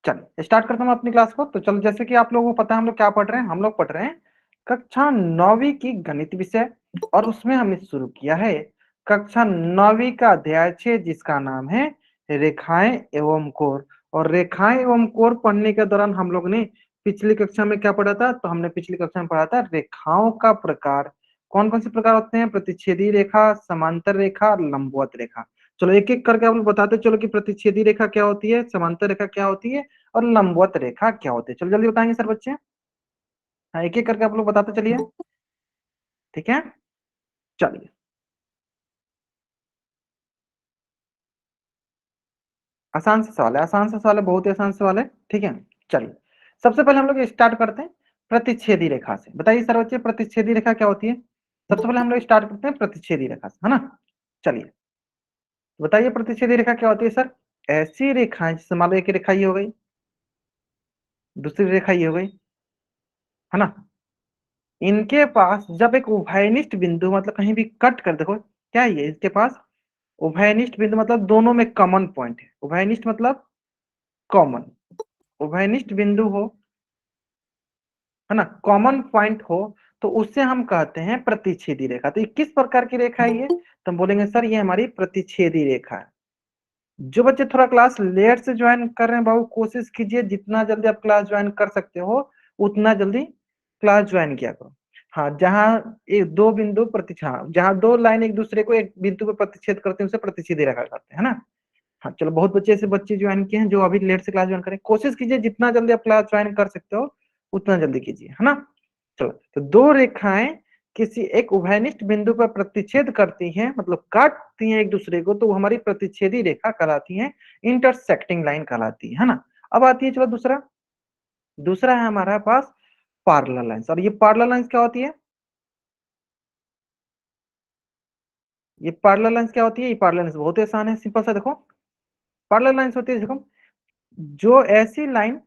चलिए स्टार्ट करता हूँ अपनी क्लास को। तो चलो, जैसे कि आप लोगों को पता है हम लोग क्या पढ़ रहे हैं, हम लोग पढ़ रहे हैं कक्षा 9वीं की गणित विषय, और उसमें हमने शुरू किया है कक्षा 9वीं का अध्याय 6 जिसका नाम है रेखाएं एवं कोण। और रेखाएं एवं कोण पढ़ने के दौरान हम लोग ने पिछली कक्षा में क्या पढ़ा था, तो हमने पिछली कक्षा में पढ़ा था रेखाओं का प्रकार। कौन कौन से प्रकार होते हैं? प्रतिच्छेदी रेखा, समांतर रेखा, लंबवत रेखा। चलो एक एक करके आप लोग बताते चलो कि प्रतिच्छेदी रेखा क्या होती है, समांतर रेखा क्या होती है, और लंबवत रेखा क्या होती है। चलो जल्दी बताएंगे सर बच्चे। हाँ, एक एक करके आप लोग बताते चलिए। ठीक है, चलिए। आसान से सवाल है, आसान से सवाल है, बहुत ही आसान सवाल है। ठीक है, चलिए सबसे पहले हम लोग स्टार्ट करते हैं प्रतिच्छेदी रेखा से। बताइए सर बच्चे, प्रतिच्छेदी रेखा क्या होती है? सबसे पहले हम लोग स्टार्ट करते हैं प्रतिच्छेदी रेखा से, है ना। चलिए बताइए प्रतिच्छेदी रेखा क्या होती है सर? ऐसी रेखाएं, जैसे मान लो एक रेखा ये हो गई, दूसरी रेखा ये हो गई, है ना। इनके पास जब एक उभयनिष्ठ बिंदु, मतलब कहीं भी कट कर देखो, क्या है ये इसके पास उभयनिष्ठ बिंदु, मतलब दोनों में कॉमन पॉइंट है। उभयनिष्ठ मतलब कॉमन, उभयनिष्ठ बिंदु हो, है ना, कॉमन पॉइंट हो, तो उससे हम कहते हैं प्रतिच्छेदी रेखा। तो ये किस प्रकार की रेखा है ये? तो हम बोलेंगे सर ये हमारी प्रतिच्छेदी रेखा है। जो बच्चे थोड़ा क्लास लेट से ज्वाइन कर रहे हैं बाबू, कोशिश कीजिए जितना जल्दी आप क्लास ज्वाइन कर सकते हो उतना जल्दी क्लास ज्वाइन किया करो। हाँ, जहाँ एक दो बिंदु हाँ, जहाँ दो लाइन एक दूसरे को एक बिंदु पर प्रतिच्छेद करते हैं उसे प्रतिच्छेदी रेखा कहते हैं, है ना। हाँ चलो, बहुत बच्चे ऐसे बच्चे ज्वाइन किए हैं जो अभी लेट से क्लास ज्वाइन करें। कोशिश कीजिए जितना जल्दी आप क्लास ज्वाइन कर सकते हो उतना जल्दी कीजिए, है ना। चलो, तो दो रेखाएं किसी एक उभयनिष्ठ बिंदु पर प्रतिच्छेद करती हैं, मतलब काटती हैं एक दूसरे को, तो वो हमारी प्रतिच्छेदी रेखा कहलाती है, इंटरसेक्टिंग लाइन कहलाती है ना। अब आती है चलो दूसरा, दूसरा है हमारा पास पैरेलल लाइंस। और ये पैरेलल लाइंस क्या होती है? ये पैरेलल लाइंस क्या होती है? ये पैरेलल लाइंस बहुत ही आसान है, सिंपल सा देखो। पैरेलल लाइंस होती है, देखो, जो ऐसी लाइन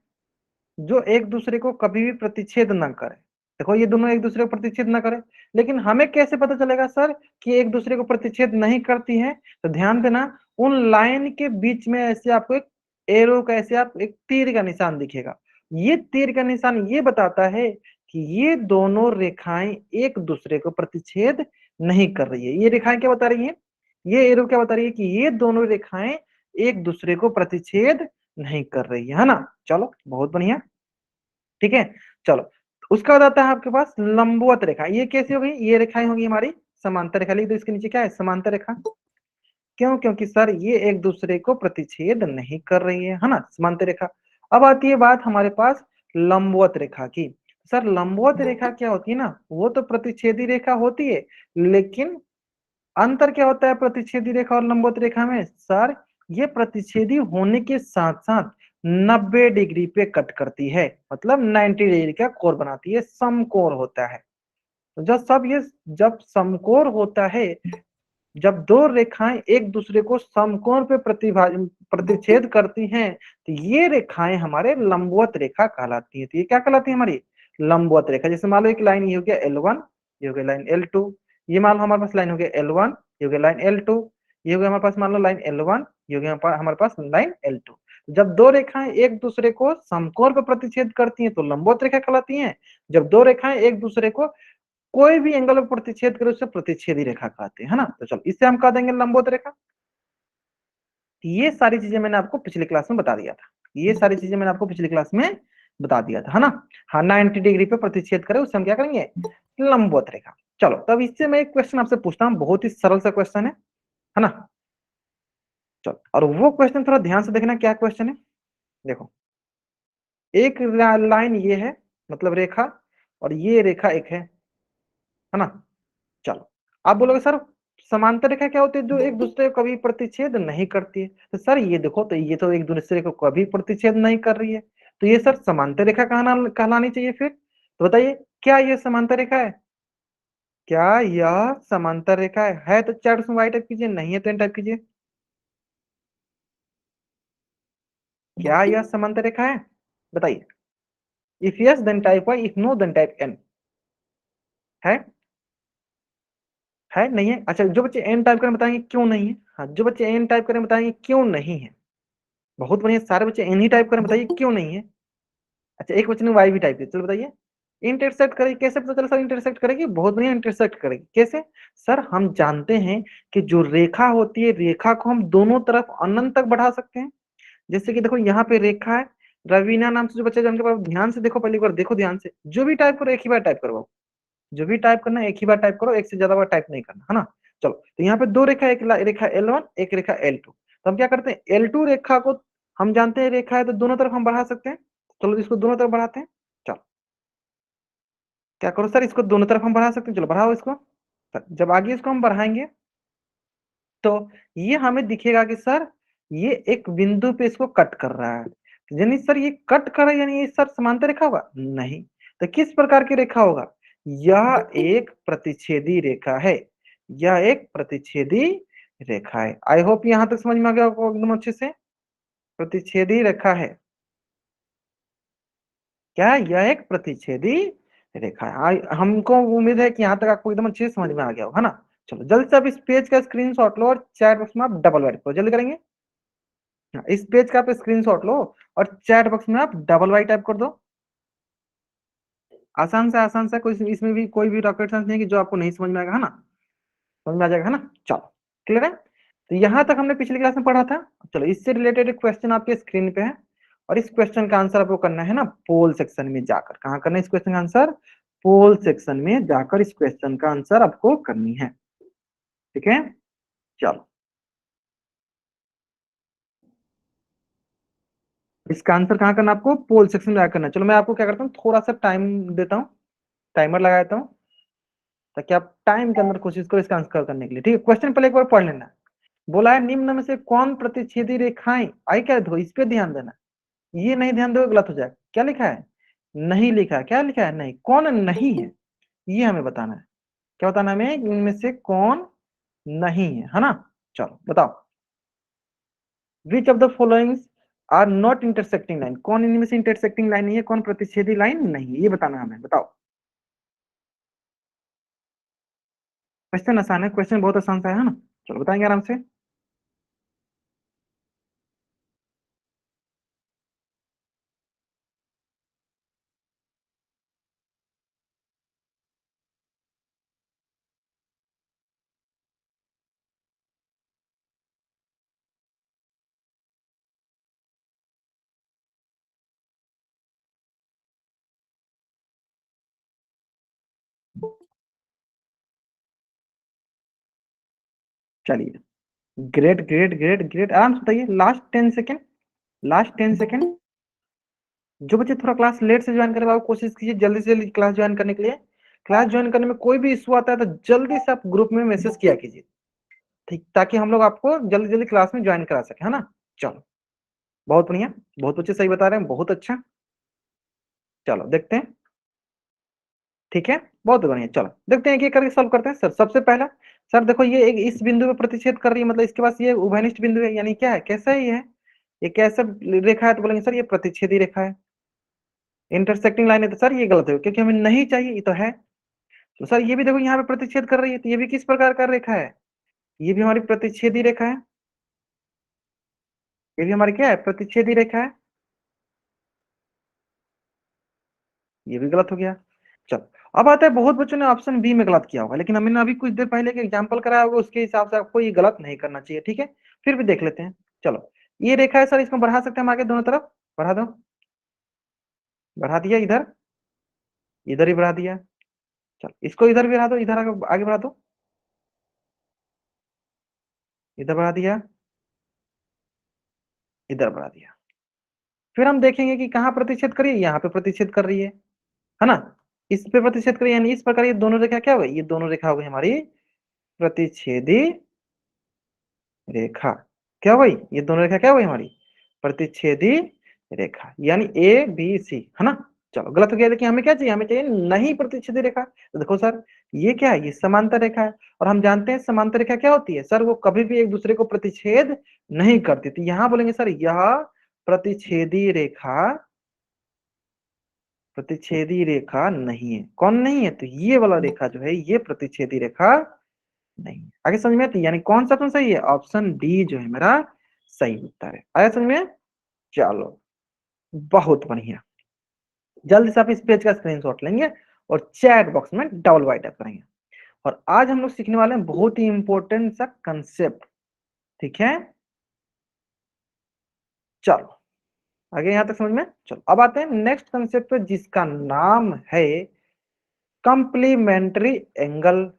जो एक दूसरे को कभी भी प्रतिच्छेद ना करे। देखो ये दोनों एक दूसरे को प्रतिच्छेद ना करे, लेकिन हमें कैसे पता चलेगा सर कि एक दूसरे को प्रतिच्छेद नहीं करती है? तो ध्यान देना, उन लाइन के बीच में ऐसे आपको एक एरो का, ऐसे आप एक तीर का निशान दिखेगा। ये तीर का निशान ये बताता है कि ये दोनों रेखाएं एक दूसरे को प्रतिच्छेद नहीं कर रही है। ये रेखाएं क्या बता रही है? ये एरो क्या बता रही है? कि ये दोनों रेखाएं एक दूसरे को प्रतिच्छेद नहीं कर रही है ना। चलो बहुत बढ़िया, ठीक है। चलो, उसका बाद आता है आपके पास लंबवत रेखा। ये कैसी होगी? ये रेखाएं होगी हमारी समांतर रेखा। लिख दो इसके नीचे, क्या है? समांतर रेखा। क्यों? क्योंकि सर ये एक दूसरे को प्रतिच्छेद नहीं कर रही है ना, समांतर रेखा। अब आती है बात हमारे पास लंबवत रेखा की। सर लंबवत रेखा क्या होती है ना, वो तो प्रतिच्छेदी रेखा होती है, लेकिन अंतर क्या होता है प्रतिच्छेदी रेखा और लंबवत रेखा में? सर ये प्रतिच्छेदी होने के साथ साथ 90 डिग्री पे कट करती है, मतलब 90 डिग्री का कोण बनाती है, समकोण होता है। तो जब समकोण होता है, जब दो रेखाएं एक दूसरे को समकोण पे प्रतिच्छेद करती हैं, तो ये रेखाएं हमारे लंबवत रेखा कहलाती है। तो ये क्या कहलाती है? हमारी लंबवत रेखा। जैसे मान लो एक लाइन ये हो गया L1, ये हो गया लाइन L2, ये मान लो हमारे पास लाइन हो गया L1, ये हो गया लाइन L2, ये हो गया हमारे पास मान लो लाइन L1, ये हो गया हमारे पास लाइन L2। जब दो रेखाएं एक दूसरे को समकोण पर प्रतिच्छेद करती हैं तो लंबवत रेखा कहलाती हैं। जब दो रेखाएं एक दूसरे को कोई भी एंगल पर प्रतिच्छेद करे उसे प्रतिच्छेदी रेखा कहते हैं, है ना। तो चलो इससे हम कह देंगे लंबवत रेखा। ये सारी चीजें मैंने आपको पिछली क्लास में बता दिया था, ये सारी चीजें मैंने आपको पिछली क्लास में बता दिया था, है ना। हाँ, 90 डिग्री पे प्रतिच्छेद करे उसे हम क्या करेंगे? लंबवत रेखा। चलो तब इससे मैं एक क्वेश्चन आपसे पूछता हूँ, बहुत ही सरल सा क्वेश्चन है ना। चलो, और वो क्वेश्चन थोड़ा ध्यान से देखना, क्या क्वेश्चन है देखो। एक लाइन ये है, मतलब रेखा, और ये रेखा एक है ना। चलो, आप बोलोगे सर समांतर रेखा क्या होती है? जो एक दूसरे को कभी प्रतिच्छेद नहीं करती है। तो सर ये देखो, तो ये तो एक दूसरे को कभी प्रतिच्छेद नहीं कर रही है, तो ये सर समांतर रेखा कहलानी चाहिए फिर। तो बताइए क्या ये समांतर रेखा है? क्या यह समांतर रेखा है? तो चैट में वाई टाइप कीजिए, नहीं है तो एन टाइप कीजिए। क्या यह समांतर रेखा है? बताइए। If yes then type Y, if no then type N. है? है नहीं है? अच्छा, जो बच्चे एन टाइप करें बताएंगे क्यों नहीं है। हाँ, जो बच्चे एन टाइप करें बताएंगे क्यों नहीं है। बहुत बढ़िया, सारे बच्चे एन ही टाइप करें, बताइए क्यों नहीं है। अच्छा, एक बच्चे ने वाई भी टाइप किया, चलो बताइए। इंटरसेक्ट करेगी, कैसे पता चला सर इंटरसेक्ट करेगी? बहुत बढ़िया, इंटरसेक्ट करेगी। कैसे? सर हम जानते हैं कि जो रेखा होती है, रेखा को हम दोनों तरफ अनंत तक बढ़ा सकते हैं। जैसे कि देखो यहाँ पे रेखा है, रवीना नाम से जो बच्चा जानते पास, ध्यान से देखो, पहली बार देखो ध्यान से, जो भी टाइप करो एक ही बार टाइप करो, जो भी टाइप करना है एक ही बार टाइप करो, एक से ज्यादा बार टाइप नहीं करना, है ना। चलो, तो यहाँ पे दो रेखा, एक रेखा L1, एक रेखा L2। तो हम क्या करते हैं, L2 रेखा को हम जानते हैं रेखा है तो दोनों तरफ हम बढ़ा सकते हैं। चलो इसको दोनों तरफ बढ़ाते हैं। चलो क्या करो सर, इसको दोनों तरफ हम बढ़ा सकते हैं, चलो बढ़ाओ इसको। जब आगे इसको हम बढ़ाएंगे तो ये हमें दिखेगा कि सर ये एक बिंदु पे इसको कट कर रहा है। यानी सर ये कट कर रहा है, यानी ये सर समांतर रेखा होगा? नहीं। तो किस प्रकार की रेखा होगा? यह एक प्रतिच्छेदी रेखा है, यह एक प्रतिच्छेदी रेखा है। आई होप यहां तक समझ में आ गया आपको एकदम अच्छे से। प्रतिच्छेदी रेखा है, क्या है? यह एक प्रतिच्छेदी रेखा है। हमको उम्मीद है कि यहाँ तक आपको एकदम अच्छे से समझ में आ गया हो, है ना। चलो जल्दी से आप इस पेज का स्क्रीनशॉट लो और चैट बॉक्स में आप डबल वाइट करो, जल्दी करेंगे। हाँ, इस पेज का आप स्क्रीनशॉट लो और चैट बॉक्स में आप डबल वाई टाइप कर दो। आसान से कोई इसमें भी कोई भी रॉकेट साइंस नहीं है कि जो आपको नहीं समझ में आएगा, है ना। समझ में आ जाएगा, है ना। चलो क्लियर है। तो यहाँ तक हमने पिछली क्लास में पढ़ा था। चलो इससे रिलेटेड एक क्वेश्चन आपके स्क्रीन पे है, और इस क्वेश्चन का आंसर आपको करना है ना पोल सेक्शन में जाकर। कहाँ करना है इस क्वेश्चन का आंसर? पोल सेक्शन में जाकर इस क्वेश्चन का आंसर आपको करनी है। ठीक है, चलो इसका आंसर कहाँ करना आपको? पोल सेक्शन में जाकर करना है। चलो मैं आपको क्या करता हूँ, थोड़ा सा टाइम देता हूँ, टाइमर लगा देता हूँ, ताकि आप टाइम के अंदर कोशिश करो इसका आंसर करने के लिए। ठीक है, क्वेश्चन पहले एक बार पढ़ लेना। बोला है निम्न में से कौन प्रतिच्छेदी रेखाएं, आई क्या देखो इस पे ध्यान देना, ये नहीं ध्यान दोगे गलत हो जाएगा। क्या लिखा है? नहीं लिखा है। क्या लिखा है? नहीं। कौन नहीं है, ये हमें बताना है। क्या बताना है हमें? इनमें से कौन नहीं है ना। चलो बताओ, which of the following are not intersecting line, कौन इनमें से इंटरसेक्टिंग लाइन नहीं है, कौन प्रतिच्छेदी लाइन नहीं है, ये बताना है हमें, बताओ। क्वेश्चन आसान है, क्वेश्चन बहुत आसान सा है ना। चलो बताएंगे आराम से। चलिए, ग्रेट ग्रेट ग्रेट ग्रेट, आराम से बताइए। Last 10 second, last 10 second. जो बच्चे थोड़ा क्लास लेट से ज्वाइन करे वो कोशिश कीजिए जल्दी से जल्दी क्लास ज्वाइन करने के लिए। क्लास ज्वाइन करने में कोई भी इशू आता है तो जल्दी से आप ग्रुप में मैसेज किया कीजिए, ठीक, ताकि हम लोग आपको जल्दी जल्दी क्लास में ज्वाइन करा सके, है ना। चलो बहुत बढ़िया, बहुत बच्चे सही बता रहे हैं, बहुत अच्छा। चलो देखते हैं। ठीक है, बहुत बढ़िया। चलो देखते हैं, एक करके सॉल्व करते हैं। सर सबसे पहला, सर देखो ये एक इस बिंदु पे प्रतिच्छेद कर रही है, मतलब इसके पास ये उभयनिष्ठ बिंदु है, यानी क्या है, कैसा है ये कैसा रेखा है, तो बोलेंगे सर ये प्रतिच्छेदी रेखा है। इंटरसेक्टिंग लाइन है तो सर ये गलत है, क्योंकि हमें नहीं चाहिए, ये तो है। तो सर ये भी देखो यहाँ पे प्रतिच्छेद कर रही है, तो ये भी किस प्रकार का रेखा है? ये भी हमारी प्रतिच्छेदी रेखा है, ये भी हमारी क्या है, प्रतिच्छेदी रेखा है। ये भी गलत हो गया। चलो अब आता है, बहुत बच्चों ने ऑप्शन बी में गलत किया होगा, लेकिन हमने अभी कुछ देर पहले एक एग्जाम्पल कराया होगा, उसके हिसाब से आपको ये गलत नहीं करना चाहिए, ठीक है। फिर भी देख लेते हैं। चलो ये रेखा है सर, इसको बढ़ा सकते हैं हम आगे दोनों तरफ, बढ़ा दो, बढ़ा दिया इधर, इधर ही बढ़ा दिया। चलो इसको इधर भी बढ़ा दो, इधर आगे आगे बढ़ा दो, इधर बढ़ा दिया, इधर बढ़ा दिया। फिर हम देखेंगे कि कहाँ प्रतिच्छेद करिए, यहाँ पे प्रतिच्छेद कर रही है ना। इस पे प्रतिच्छेद करिए, यानी इस प्रकार ये दोनों रेखा क्या हो गई, ये दोनों रेखा हो गई हमारी प्रतिच्छेदी रेखा। क्या हुई, ये दोनों रेखा क्या हुई हमारी प्रतिच्छेदी रेखा, यानी ए बी सी, है ना। चलो गलत हो गया, देखिए हमें क्या चाहिए, हमें चाहिए नहीं प्रतिच्छेदी रेखा। तो देखो सर ये क्या है, ये समांतर रेखा है, और हम जानते हैं समांतर रेखा क्या होती है सर, वो कभी भी एक दूसरे को प्रतिच्छेद नहीं करती। तो यहां बोलेंगे सर यह प्रतिच्छेदी रेखा, प्रतिच्छेदी रेखा नहीं है। कौन नहीं है, तो ये वाला रेखा जो है ये प्रतिच्छेदी रेखा नहीं। आगे समझ में आती, यानी कौन सा ऑप्शन सही है, ऑप्शन डी जो है मेरा सही उत्तर है। आया समझ में? चलो बहुत बढ़िया, जल्दी से आप इस पेज का स्क्रीनशॉट लेंगे और चैट बॉक्स में डबल वाई टाइप करेंगे। और आज हम लोग सीखने वाले हैं बहुत ही इंपॉर्टेंट सा कंसेप्ट, ठीक है। चलो आगे यहां तक समझ में। चलो अब आते हैं नेक्स्ट कंसेप्ट पे, जिसका नाम है complementary angle,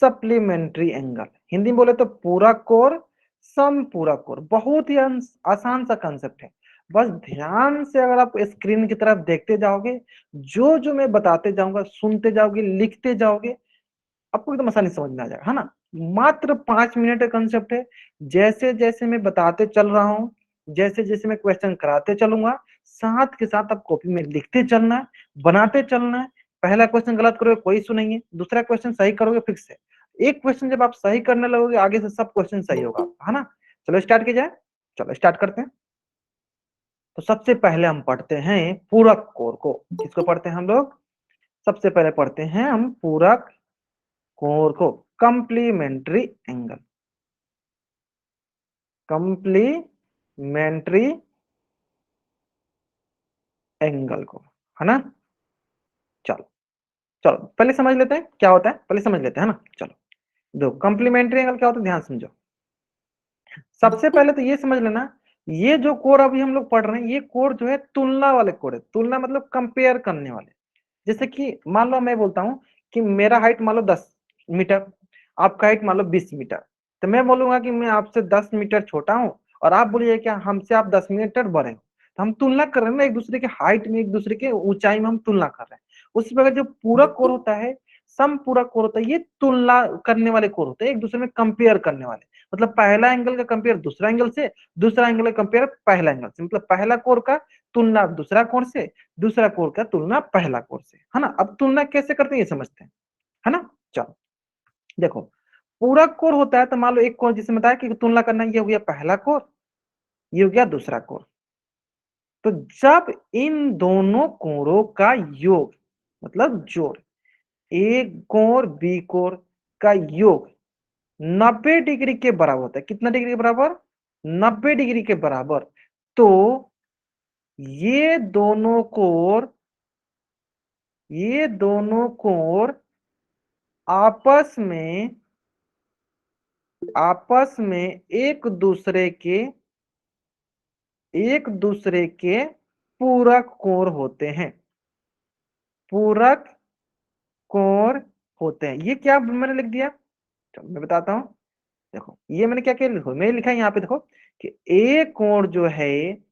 supplementary angle. Hindi में बोले तो पूरा कोर, सम पूरा कोर। बहुत ही आसान सा कंसेप्ट है। बस ध्यान से अगर आप स्क्रीन की तरफ देखते जाओगे, जो जो मैं बताते जाऊंगा सुनते जाओगे, लिखते जाओगे, आपको एकदम आसानी से समझ में आ जाएगा, है ना। मात्र 5 मिनट का कंसेप्ट है। जैसे जैसे मैं बताते चल रहा हूँ, जैसे जैसे मैं क्वेश्चन कराते चलूंगा, साथ के साथ आप कॉपी में लिखते चलना है, बनाते चलना है। पहला क्वेश्चन गलत करोगे कोई इशू नहीं है, दूसरा क्वेश्चन सही करोगे फिक्स है। एक क्वेश्चन जब आप सही करने लगोगे, आगे से सब क्वेश्चन सही होगा, है ना। चलो स्टार्ट किया जाए। चलो स्टार्ट करते हैं। तो सबसे पहले हम पढ़ते हैं पूरक कोर को। किसको पढ़ते हैं हम लोग? सबसे पहले पढ़ते हैं हम पूरक कोर को, कंप्लीमेंट्री एंगल, कंप्लीमेंट्री एंगल को, है ना। चलो चलो पहले समझ लेते हैं क्या होता है, पहले समझ लेते हैं, है ना। चलो दो कंप्लीमेंट्री एंगल क्या होता है, ध्यान समझो। सबसे पहले तो ये समझ लेना, ये जो कोर अभी हम लोग पढ़ रहे हैं, ये कोर जो है तुलना वाले कोर है। तुलना मतलब कंपेयर करने वाले। जैसे कि मान लो मैं बोलता हूं कि मेरा हाइट मान लो 10 मीटर, आपका हाइट मान लो 20 मीटर। तो मैं बोलूंगा कि मैं आपसे 10 मीटर छोटा हूं, और आप बोलिए क्या हमसे आप 10 मीटर बड़े हो। तो हम तुलना कर रहे हैं ना, एक दूसरे के हाइट में, एक दूसरे के ऊंचाई में हम तुलना कर रहे हैं। उसी प्रकार जो पूरक कोर होता है, सम पूरक कोर होता है, ये तुलना करने वाले कोर होते हैं, एक दूसरे में कंपेयर करने वाले। मतलब पहला एंगल का कंपेयर दूसरा एंगल से, दूसरा एंगल का कंपेयर पहला एंगल से। मतलब पहला कोर का तुलना दूसरा कोर से, दूसरा कोर का तुलना पहला कोर से, है ना। अब तुलना कैसे करते हैं ये समझते हैं, है ना। चलो देखो, पूरक कोर होता है तो मान लो एक कोर जिसमें बताया कि तुलना करना, ये हो गया पहला कोर, ये हो गया दूसरा कोर। तो जब इन दोनों कोरों का योग, मतलब जोड़, एक कोर बी कोर का योग 90 डिग्री के बराबर होता है। कितना डिग्री के बराबर? 90 डिग्री के बराबर। तो ये दोनों कोर, ये दोनों कोर आपस में, आपस में एक दूसरे के पूरक कोर होते हैं, पूरक कोर होते हैं। ये क्या मैंने लिख दिया, चलो मैं बताता हूं। देखो ये मैंने क्या क्या लिखो, मैंने लिखा है यहाँ पे देखो कि ए कोण जो है,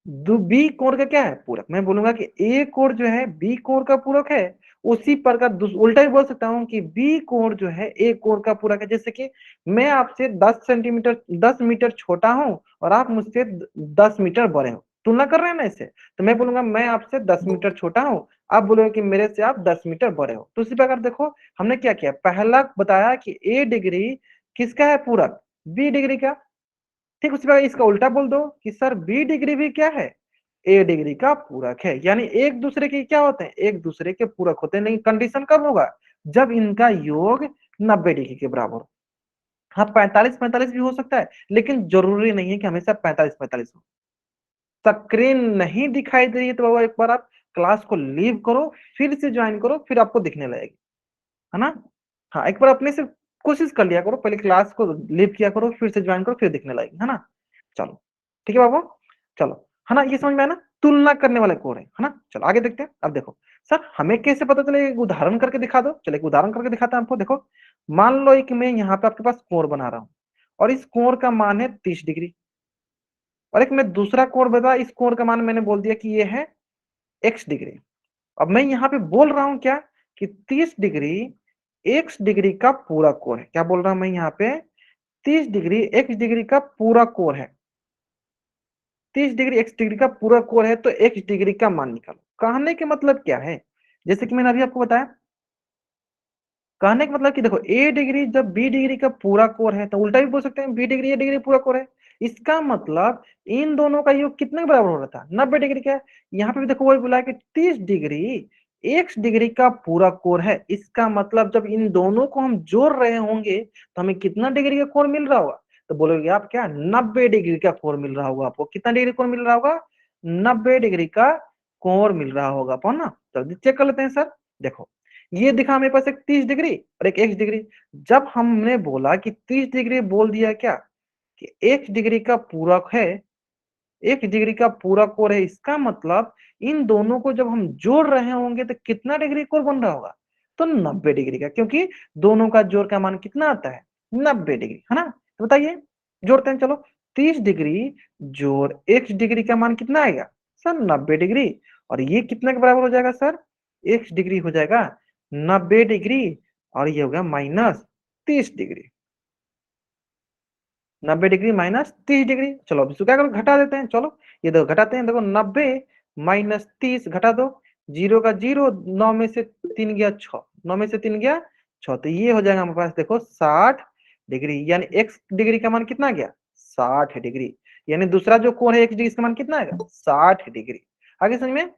बी कोण का क्या है, पूरक। मैं बोलूंगा कि ए कोण जो है बी कोण का पूरक है। उसी प्रकार उल्टा भी बोल सकता हूँ कि बी कोण जो है ए कोण का पूरक है। जैसे कि मैं आपसे 10 सेंटीमीटर 10 मीटर छोटा हूं, और आप मुझसे 10 मीटर बड़े हो, तुलना कर रहे हैं ना इससे। तो मैं बोलूंगा मैं आपसे 10 मीटर छोटा हूं, आप बोलोगे कि मेरे से आप 10 मीटर बड़े हो। तो उसी प्रकार देखो हमने क्या किया, पहला बताया कि ए डिग्री किसका है, पूरक, बी डिग्री का। ठीक उसी प्रकार इसका उल्टा बोल दो कि सर बी डिग्री भी क्या है, ए डिग्री का पूरक है। यानी एक दूसरे के क्या होते हैं, एक दूसरे के पूरक होते हैं। लेकिन कंडीशन कब होगा, जब इनका योग 90 डिग्री के बराबर हो। हाँ 45-45 भी हो सकता है, लेकिन जरूरी नहीं है कि हमेशा 45-45 हो। स्क्रीन नहीं दिखाई दे रही है तो बाबा एक बार आप क्लास को लीव करो, फिर से ज्वाइन करो, फिर आपको दिखने लगेगी, है ना। हाँ एक बार अपने से कोशिश कर लिया करो, पहले क्लास को लीव किया करो, फिर से ज्वाइन करो, फिर दिखने लगेगी, है ना। चलो ठीक है बाबू, चलो, है ना। ये समझ में आया ना, तुलना करने वाले कोड है ना। चलो आगे देखते हैं। अब देखो सर हमें कैसे पता चले, एक उदाहरण करके दिखा दो। चलो एक उदाहरण करके दिखाते हैं आपको। देखो मान लो एक मैं यहाँ पे आपके पास कोण बना रहा हूँ, और इस कोण का मान है 30 डिग्री, और एक मैं दूसरा कोण बता, इस कोण का मान मैंने बोल दिया कि ये है x डिग्री। अब मैं यहाँ पे बोल रहा हूं क्या, कि 30 डिग्री x डिग्री का पूरा कोण है। क्या बोल रहा हूं मैं यहाँ पे, 30 डिग्री x डिग्री का पूरा कोण है। 30 डिग्री x डिग्री का पूरा कोण है, तो x डिग्री का मान निकालो। कहने के मतलब क्या है, जैसे कि मैंने अभी आपको बताया, कहने का मतलब कि देखो ए डिग्री जब बी डिग्री का पूरा कोण है, तो उल्टा भी बोल सकते हैं बी डिग्री ए डिग्री पूरा कोण है। इसका मतलब इन दोनों का योग कितने के बराबर हो रहा था, 90 डिग्री का। यहाँ पे भी देखो वही बोला है कि 30 डिग्री x डिग्री का पूरा कोण है। इसका मतलब जब इन दोनों को हम जोड़ रहे होंगे, तो हमें कितना डिग्री का कोण मिल रहा होगा, तो बोलोगे आप क्या 90 डिग्री का कोण मिल रहा होगा आपको। कितना डिग्री कोण मिल रहा होगा? 90 डिग्री का कोण मिल रहा होगा आपको ना। जल्दी चेक कर लेते हैं सर। देखो ये दिखा मेरे पास एक 30 डिग्री और एक x डिग्री। जब हमने बोला कि 30 डिग्री, बोल दिया क्या कि x डिग्री का पूरक है, x डिग्री का पूरक कोण है, इसका मतलब इन दोनों को जब हम जोड़ रहे होंगे तो कितना डिग्री कोण बन रहा होगा? तो 90 डिग्री का, क्योंकि दोनों का जोड़ का मान कितना आता है? 90 डिग्री, है ना। तो बताइए, जोड़ते हैं चलो। 30 डिग्री जोड़ x डिग्री का मान कितना आएगा सर? 90 डिग्री। और ये कितने के बराबर हो जाएगा सर? x डिग्री हो जाएगा 90 डिग्री, और ये हो गया -30 डिग्री। 90 degree -30 degree. चलो अब इसको क्या करो, घटा देते हैं। चलो ये देखो घटाते हैं, देखो 90 - 30 घटा दो, जीरो का जीरो, 9 में से 3 गया 6, 9 में से 3 गया 6, तो ये हो जाएगा हमारे पास देखो 60 डिग्री। यानी x डिग्री का मान कितना गया? 60 डिग्री। यानी दूसरा जो कोण है x डिग्री, इसका मान कितना आएगा? 60 डिग्री। आगे समझ में?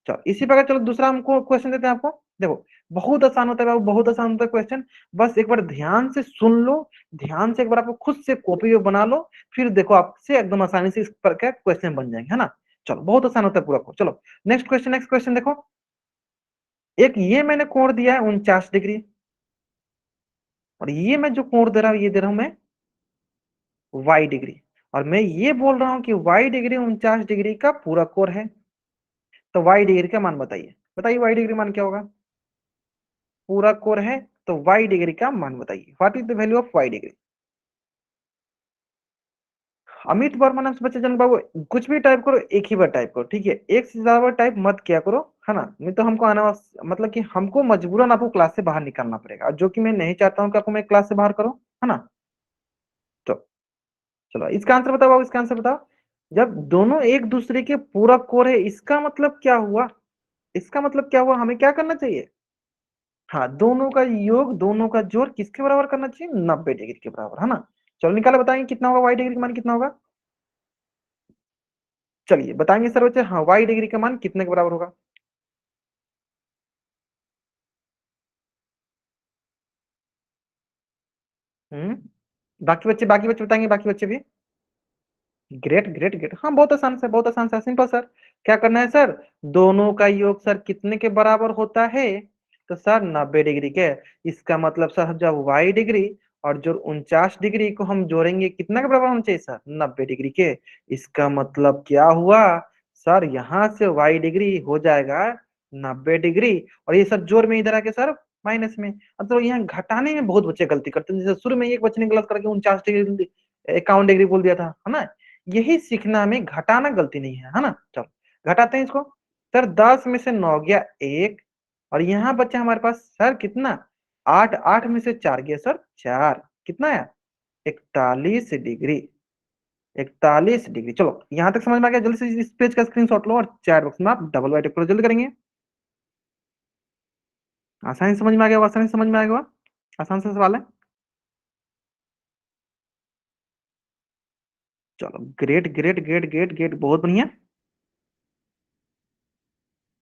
चलो इसी प्रकार चलो दूसरा हमको क्वेश्चन देते हैं आपको। देखो बहुत आसान होता है बाबू, बहुत आसान होता है क्वेश्चन। बस एक बार ध्यान से सुन लो, ध्यान से एक बार आपको खुद से कॉपी में बना लो, फिर देखो आपसे एकदम आसानी से इस पर का क्वेश्चन बन जाएंगे, है ना। चलो बहुत आसान होता है पूरा को। चलो नेक्स्ट क्वेश्चन देखो। एक ये मैंने कोण दिया है 49 डिग्री, और ये मैं जो कोण दे रहा हूं, ये दे रहा हूं मैं y डिग्री। और मैं ये बोल रहा हूं कि y डिग्री 49 डिग्री का पूरा कोण है। तो y डिग्री का मान बताइए, बताइए y डिग्री मान क्या होगा? पूरा कोण है तो y डिग्री का मान बताइए। What is the value of y degree? Amit Verma नाम से बच्चे जन बाबू, कुछ भी टाइप करो, एक ही बार टाइप करो, ठीक है। एक से ज्यादा बार टाइप मत किया करो, है ना। नहीं तो हमको आना, मतलब कि हमको मजबूरन आपको क्लास से बाहर निकालना पड़ेगा, जो कि मैं नहीं चाहता हूँ कि आपको मैं क्लास से बाहर करूँ, है ना। तो चलो इसका आंसर बताओ बाबू, इसका आंसर बताओ। जब दोनों एक दूसरे के पूरक कोण है, इसका मतलब क्या हुआ? इसका मतलब क्या हुआ? हमें क्या करना चाहिए? हाँ, दोनों का योग, दोनों का जोड़ किसके बराबर करना चाहिए? 90 डिग्री के बराबर, है ना। चलो निकालो, बताएंगे कितना होगा y डिग्री का मान, कितना होगा? चलिए बताएंगे सर बच्चे, हाँ y डिग्री का मान कितने के बराबर होगा? बाकी बच्चे बताएंगे, बाकी बच्चे भी। ग्रेट ग्रेट ग्रेट, हाँ बहुत आसान से, बहुत आसान से, सिंपल सर। क्या करना है सर? दोनों का योग सर कितने के बराबर होता है? तो सर 90 डिग्री के। इसका मतलब सर जब y डिग्री और जो 49 डिग्री को हम जोड़ेंगे, कितना के बराबर होना चाहिए सर? 90 डिग्री के। इसका मतलब क्या हुआ सर? यहाँ से y डिग्री हो जाएगा 90 डिग्री, और ये सर जोड़ में इधर आके सर माइनस में। अब तो यहाँ घटाने में बहुत बच्चे गलती करते हैं, जैसे शुरू में एक बच्चे ने गलत करके 49 डिग्री 51 डिग्री बोल दिया था, है ना। यही सीखना में, घटाना गलती नहीं है ना। चलो घटाते हैं इसको। सर 10 में से 9 गया 1, और यहाँ बचा हमारे पास सर कितना? 8, 8 में से 4 गया सर 4, कितना है? 41 डिग्री। 41 डिग्री। चलो यहां तक समझ में आ गया? जल्दी से इस पेज का स्क्रीनशॉट लो और चैट बॉक्स में आप डबल बाइट करो, जल्दी करेंगे। आसानी से समझ में आ गया, आसानी से समझ में आ गया, आसान से सवाल है। चलो great great great great great, बहुत बढ़िया।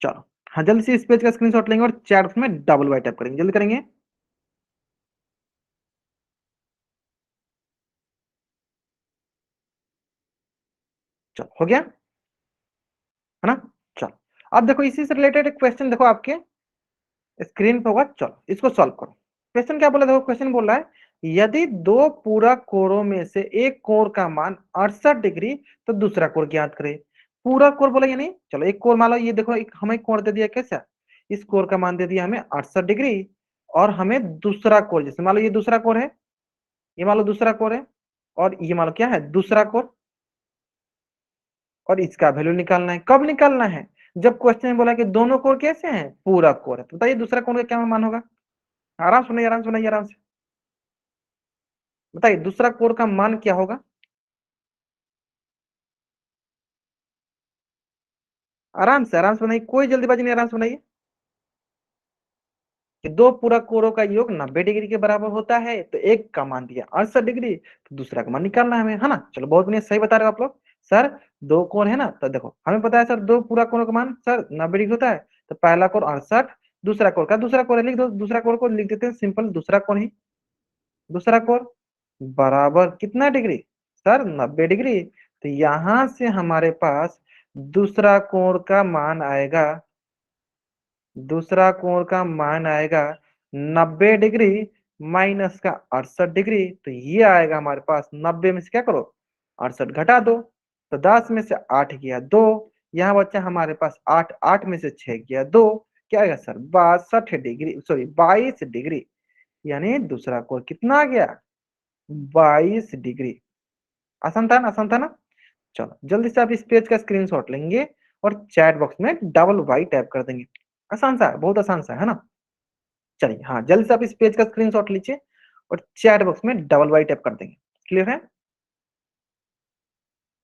चलो हाँ, जल्दी से इस पेज का स्क्रीनशॉट लेंगे और चैट में डबल बाई टैप करेंगे, जल्दी करेंगे। चलो हो गया, है ना। चलो अब देखो इसी से रिलेटेड एक क्वेश्चन देखो आपके स्क्रीन पे होगा। चलो इसको सॉल्व करो। क्वेश्चन क्या बोला? देखो क्वेश्चन बोल रहा है, यदि दो पूरक कोणों में से एक कोण का मान 68 डिग्री, तो दूसरा कोण ज्ञात करे। पूरक कोण बोला या नहीं? चलो एक कोण मान लो, ये देखो एक हमें कोण दे दिया कैसा, इस कोण का मान दे दिया हमें 68 डिग्री, और हमें दूसरा कोण, जैसे मान लो ये दूसरा कोण है, ये मान लो दूसरा कोण है, और ये मान लो क्या है? दूसरा कोण। और इसका वैल्यू निकालना है। कब निकालना है? जब क्वेश्चन में बोला कि दोनों कोण कैसे हैं? पूरक कोण है। तो बताइए दूसरा कोण का क्या मान होगा? आराम से सुनाइए, आराम से सुनाइए, आराम से बताइए दूसरा कोण का मान क्या होगा? आराम से बनाइए, कोई जल्दीबाजी नहीं, आराम से बनाइए। कि दो पूरक कोणों का योग 90 डिग्री के बराबर होता है, तो एक का मान दिया 68 डिग्री, तो दूसरा का मान निकालना है हमें, है ना। चलो बहुत बढ़िया, सही बता रहे हो आप लोग। सर दो कोण है ना, तो देखो हमें पता है सर दो पूरक कोणों का मान सर 90 डिग्री होता है। तो पहला कोण 68, दूसरा कोण का दूसरा कोण लिख दो, दूसरा कोण को लिख देते हैं सिंपल, दूसरा कोण ही दूसरा कोण। बराबर कितना डिग्री सर? 90 डिग्री। तो यहां से हमारे पास दूसरा कोण का मान आएगा, दूसरा कोण का मान आएगा 90 डिग्री माइनस का 68 डिग्री। तो ये आएगा हमारे पास 90 में से क्या करो 68 घटा दो, तो 10 में से 8 गया 2, यहाँ बच्चा हमारे पास 8, 8 में से 6 गया 2, क्या आएगा सर 62 डिग्री, सॉरी 22 डिग्री। यानी दूसरा कोण कितना आ गया 22 डिग्री। आसान था ना, आसान था ना। चलो जल्दी से आप इस पेज का स्क्रीनशॉट लेंगे और चैट बॉक्स में डबल वाई टाइप कर देंगे। आसान सा है, बहुत आसान सा है ना। चलिए हाँ जल्दी से आप इस पेज का स्क्रीनशॉट लीजिए और चैट बॉक्स में डबल वाई टाइप कर देंगे। क्लियर है?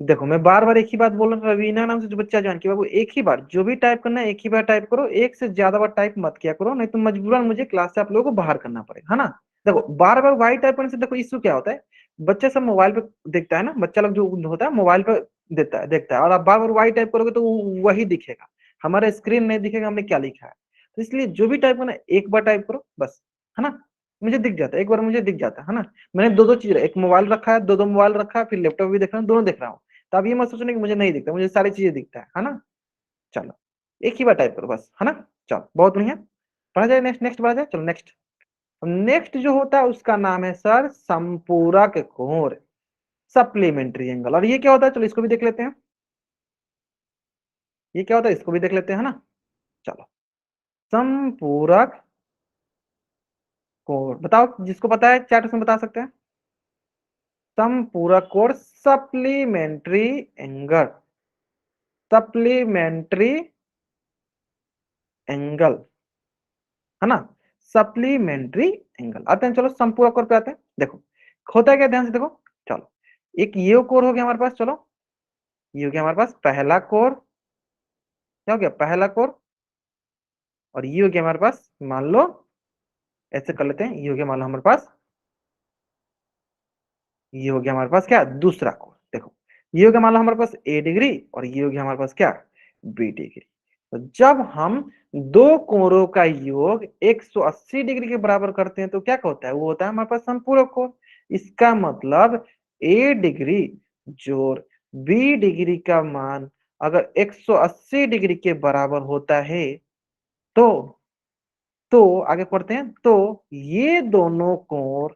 देखो मैं बार बार एक ही बात बोल रहा हूँ, रवीना नाम से जो बच्चा ज्वाइन किया बाबू एक ही बार जो भी टाइप करना है एक ही बार टाइप करो, एक से ज्यादा बार टाइप मत किया करो, नहीं तो मजबूरन मुझे क्लास से आप लोगों को बाहर करना पड़ेगा, है ना। देखो बार बार वाई टाइप करने से देखो इश्यू क्या होता है, बच्चे सब मोबाइल पे देखता है ना, बच्चा लोग जो होता है मोबाइल पे देता है देखता है, और आप बार बार वाई टाइप करोगे तो वही दिखेगा, हमारा स्क्रीन नहीं दिखेगा हमने क्या लिखा है। तो इसलिए जो भी टाइप करना है एक बार टाइप करो बस, है ना। मुझे दिख जाता है, एक बार मुझे दिख जाता है ना। मैंने दो दो चीज, एक मोबाइल रखा है, दो दो मोबाइल रखा है, फिर लैपटॉप भी देख रहा हूँ, दोनों देख रहा हूँ। तो आप ये मत सोचना कि मुझे नहीं दिखता, मुझे सारी चीजें दिखता है ना। चलो एक ही बार टाइप करो बस, है ना। चलो बहुत बढ़िया, पढ़ा जाए नेक्स्ट, नेक्स्ट पढ़ा जाए। चलो नेक्स्ट, नेक्स्ट जो होता है उसका नाम है सर संपूरक कोण, सप्लीमेंट्री एंगल। और ये क्या होता है चलो इसको भी देख लेते हैं, ये क्या होता है इसको भी देख लेते हैं, है ना। चलो संपूरक कोण बताओ, जिसको पता है चैट में बता सकते हैं। संपूरक कोण सप्लीमेंट्री एंगल, सप्लीमेंट्री एंगल, है ना। Supplementary angle. आते हैं चलो संपूरक कोण पे आते हैं। देखो होता है क्या, ध्यान से देखो। चलो एक ये कोण हो गया हमारे पास, चलो ये हो गया हमारे पास पहला कोण, क्या हो गया पहला कोण। और ये हो गया हमारे पास, मान लो ऐसे कर लेते हैं, ये हो गया मान लो हमारे पास, ये हो गया हमारे पास क्या दूसरा कोण। देखो ये हो गया मान लो हमारे पास ए डिग्री, और ये हो गया हमारे पास क्या बी डिग्री। तो जब हम दो कोणों का योग 180 डिग्री के बराबर करते हैं तो क्या होता है, वो होता है हमारे पास संपूरक कोण। इसका मतलब ए डिग्री जोड़ बी डिग्री का मान अगर 180 डिग्री के बराबर होता है तो आगे पढ़ते हैं, तो ये दोनों कोण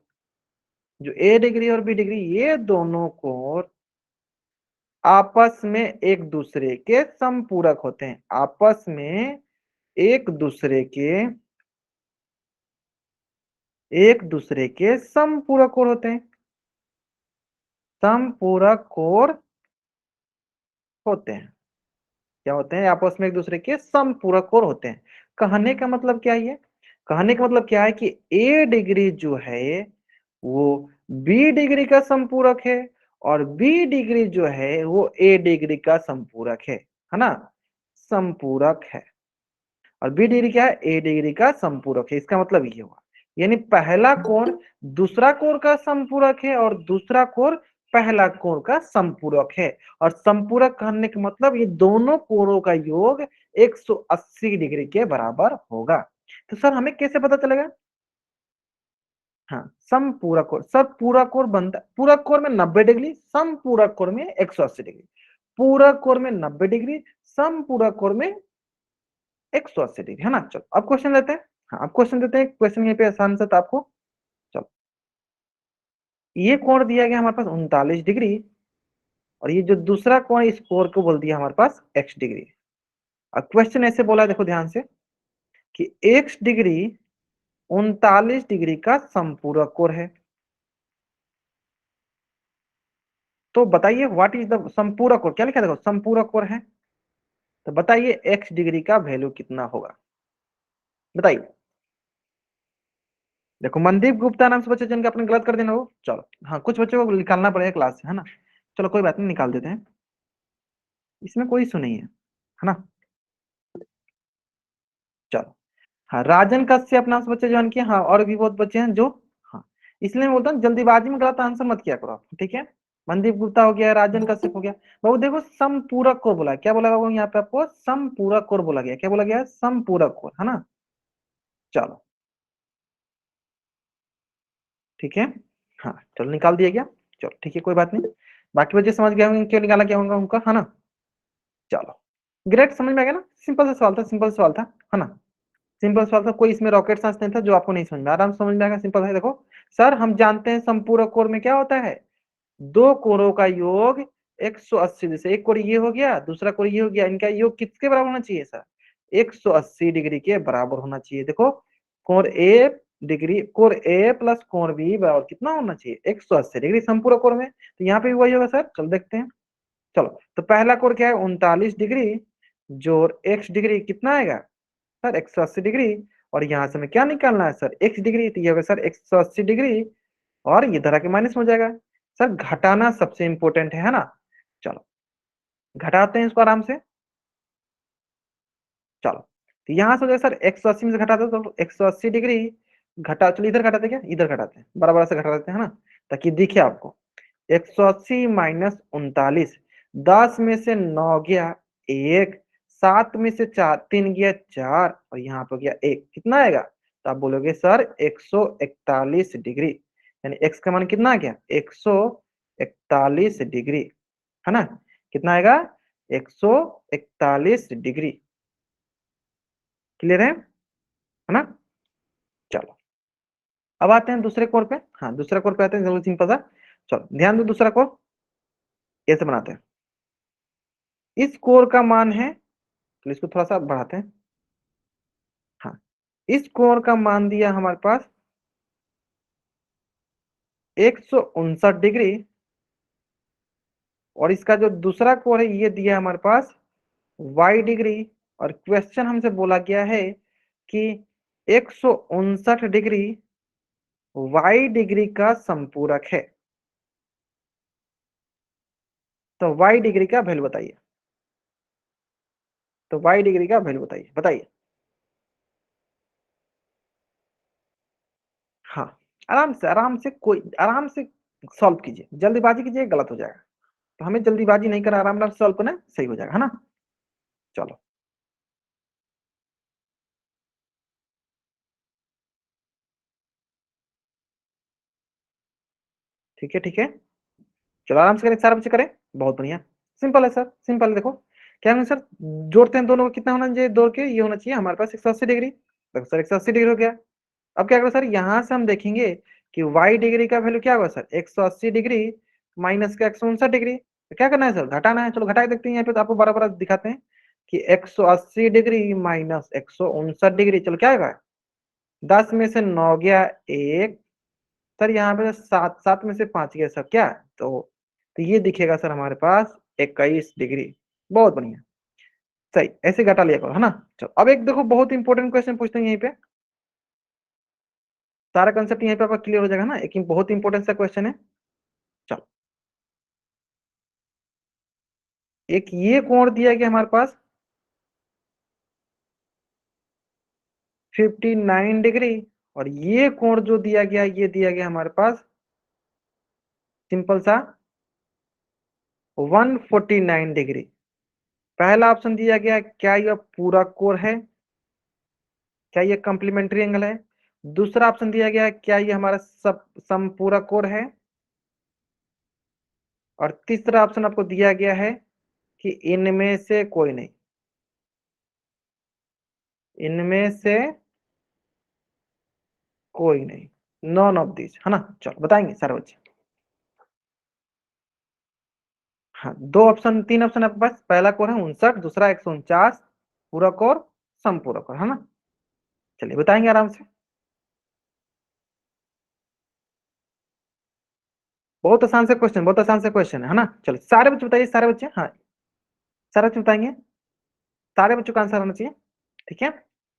जो ए डिग्री और बी डिग्री, ये दोनों कोण आपस में एक दूसरे के संपूरक होते हैं, आपस में एक दूसरे के, एक दूसरे के संपूरक कोण होते हैं, संपूरक कोण होते हैं। क्या होते हैं, आपस में एक दूसरे के समपूरक कोण होते हैं। कहने का मतलब क्या है, कहने का मतलब क्या है कि ए डिग्री जो है वो बी डिग्री का संपूरक है, और बी डिग्री जो है वो ए डिग्री का संपूरक है ना, संपूरक है। और बी डिग्री क्या है, ए डिग्री का संपूरक है। इसका मतलब ये हुआ, यानी पहला कोण दूसरा कोण का संपूरक है और दूसरा कोण पहला कोण का संपूरक है। और संपूरक कहने का मतलब ये दोनों कोणों का योग 180 डिग्री के बराबर होगा। तो सर हमें कैसे पता चलेगा, हाँ समपूरक कोण, सर पूरक कोण बनता, पूरक कोण में 90 डिग्री, समपूरक कोण में 180 डिग्री, पूरक कोण में 90 डिग्री, समपूरक कोण में 180 डिग्री, है ना। चलो अब क्वेश्चन देते हैं, हाँ अब क्वेश्चन देते हैं, क्वेश्चन यहाँ पे आसान सा था आपको। चलो ये कोण दिया गया हमारे पास 39 डिग्री, और ये जो दूसरा कोण इस कोण को बोल दिया हमारे पास x डिग्री। अब क्वेश्चन ऐसे बोला है, देखो ध्यान से, कि x डिग्री 39 डिग्री का संपूरक कोण है। तो बताइए व्हाट इज द संपूरक कोण, क्या लिखा है देखो संपूरक कोण है, तो बताइए x डिग्री का वैल्यू कितना होगा, बताइए। देखो मनदीप गुप्ता नाम से बच्चे जिनका आपने गलत कर देना हो, चलो हाँ कुछ बच्चों को निकालना पड़ेगा क्लास से, है ना। चलो कोई बात नहीं, निकाल देते हैं, इसमें कोई इशू नहीं है ना। चलो हाँ राजन कश्यप नाम से बच्चे ज्वाइन किए, हाँ और भी बहुत बच्चे हैं जो, हाँ इसलिए मैं बोलता हूँ जल्दीबाजी में गलत आंसर मत किया करो आप, ठीक है। मनदीप गुप्ता हो गया, राजन कश्यप हो गया। बाबू देखो समपूरक कोण बोला, क्या बोला बाबू यहाँ पे आपको समपूरक कोण बोला गया, क्या बोला गया समपूरक कोण, है ना। चलो ठीक है, हाँ चलो निकाल दिया गया। चलो ठीक है कोई बात नहीं, बाकी बच्चे समझ गए होंगे क्यों निकाला क्या होगा उनका, है ना। चलो ग्रेट, समझ में आ गया ना, सिंपल सा सवाल था, सिंपल सवाल था, है ना। सिंपल सवाल था, कोई इसमें रॉकेट साइंस नहीं था जो आपको नहीं समझ में, आराम से समझ में आएगा, सिंपल है। देखो सर हम जानते हैं संपूरक कोण में क्या होता है, दो कोणों का योग 180, जैसे एक कोण ये हो गया, दूसरा कोण ये हो गया, इनका योग किसके बराबर होना चाहिए सर, 180 डिग्री के बराबर होना चाहिए। देखो कोण ए डिग्री, कोण ए प्लस कोण बी बराबर कितना होना चाहिए, 180 डिग्री संपूरक कोण में, तो यहाँ पे भी वही होगा सर। चलो देखते हैं। चलो तो पहला कोण क्या है 39 डिग्री जोड़ x डिग्री कितना आएगा सर 180 डिग्री, और यहाँ से हमें क्या निकालना है सर x डिग्री, तो ये होगा सर 180 डिग्री, और ये धरा के माइनस हो जाएगा। सर घटाना सबसे इंपॉर्टेंट है ना। चलो घटाते हैं इसको आराम से। चलो तो यहाँ से हो जाएगा सर 180 में से घटाते हैं तो 180 डिग्री घटा, चलो इधर घटाते क्या, इधर घटाते हैं, बराबर से घटा देते हैं, है ना, ताकि दिखे आपको। 180 माइनस 39, 10 में से 9 गया 1, 7 में से 4 3 गया 4, और यहाँ पर गया 1, कितना आएगा, तो आप बोलोगे सर 141 डिग्री, यानी x का मान कितना आ गया 141 डिग्री, है ना, कितना आएगा 141 डिग्री। क्लियर है ना। चलो अब आते हैं दूसरे कोण पे, हाँ दूसरा कोण पे आते हैं, जरूर सिंपल सा। चलो ध्यान दो, दूसरा कोण ऐसे बनाते हैं, इस कोण का मान है, तो इसको थोड़ा सा बढ़ाते हैं। हाँ इस कोण का मान दिया हमारे पास 159 डिग्री, और इसका जो दूसरा कोण है ये दिया हमारे पास y डिग्री, और क्वेश्चन हमसे बोला गया है कि 159 डिग्री y डिग्री का संपूरक है, तो y डिग्री का वैल्यू बताइए, तो y डिग्री का वैल्यू बताइए, बताइए। हाँ आराम से कोई आराम से सॉल्व कीजिए, जल्दीबाजी कीजिए गलत हो जाएगा, तो हमें जल्दीबाजी नहीं करना, आराम से सॉल्व करना, सही हो जाएगा, है ना। चलो ठीक है ठीक है, चलो आराम से करें, सारे बच्चे करें, बहुत बढ़िया, सिंपल है सर, सिंपल है। देखो क्या है सर, जोड़ते हैं दोनों को, कितना होना चाहिए जोड़ के, ये होना चाहिए हमारे पास 180 डिग्री, देखो सर 180 डिग्री हो गया। अब क्या करो सर, यहाँ से हम देखेंगे कि y डिग्री का वैल्यू क्या होगा सर 180 डिग्री माइनस का 159 डिग्री, तो क्या करना है सर घटाना है, चलो घटा के देखते हैं, यहाँ पे तो आपको बराबर दिखाते हैं कि 180 डिग्री माइनस 159 डिग्री, चलो क्या आएगा 10 में से 9 गया 1, सर यहाँ पे 7, 7 में से 5 गया सर क्या, तो ये दिखेगा सर हमारे पास 21 डिग्री, बहुत बढ़िया, सही, ऐसे घटा लिया करो, है ना। चलो अब एक देखो बहुत इंपॉर्टेंट क्वेश्चन पूछते हैं यहीं पे, सारा कंसेप्ट यहीं पे आपका क्लियर हो जाएगा ना, एक बहुत इंपॉर्टेंट सा क्वेश्चन है। चलो एक ये कोण दिया गया हमारे पास 59 डिग्री, और ये कोण जो दिया गया ये दिया गया हमारे पास सिंपल सा 149 डिग्री। पहला ऑप्शन दिया गया क्या यह पूरा कोण है, क्या ये कंप्लीमेंट्री एंगल है, दूसरा ऑप्शन दिया गया क्या ये हमारा सब समपूरक कोण है, और तीसरा ऑप्शन आपको दिया गया है कि इनमें से कोई नहीं, इनमें से कोई नहीं, नॉन ऑफ दिस, है ना। चलो बताएंगे सारे बच्चे। हाँ दो ऑप्शन, तीन ऑप्शन आपके पास, पहला कोण है 59, दूसरा 149, पूरक और समपूरक, है ना। चलिए बताएंगे आराम से, बहुत आसान से क्वेश्चन, बहुत आसान से क्वेश्चन है ना। चलो सारे बच्चे बताइए, सारे बच्चे, हाँ सारे बच्चे बताएंगे, सारे बच्चों का आंसर आना चाहिए, ठीक है।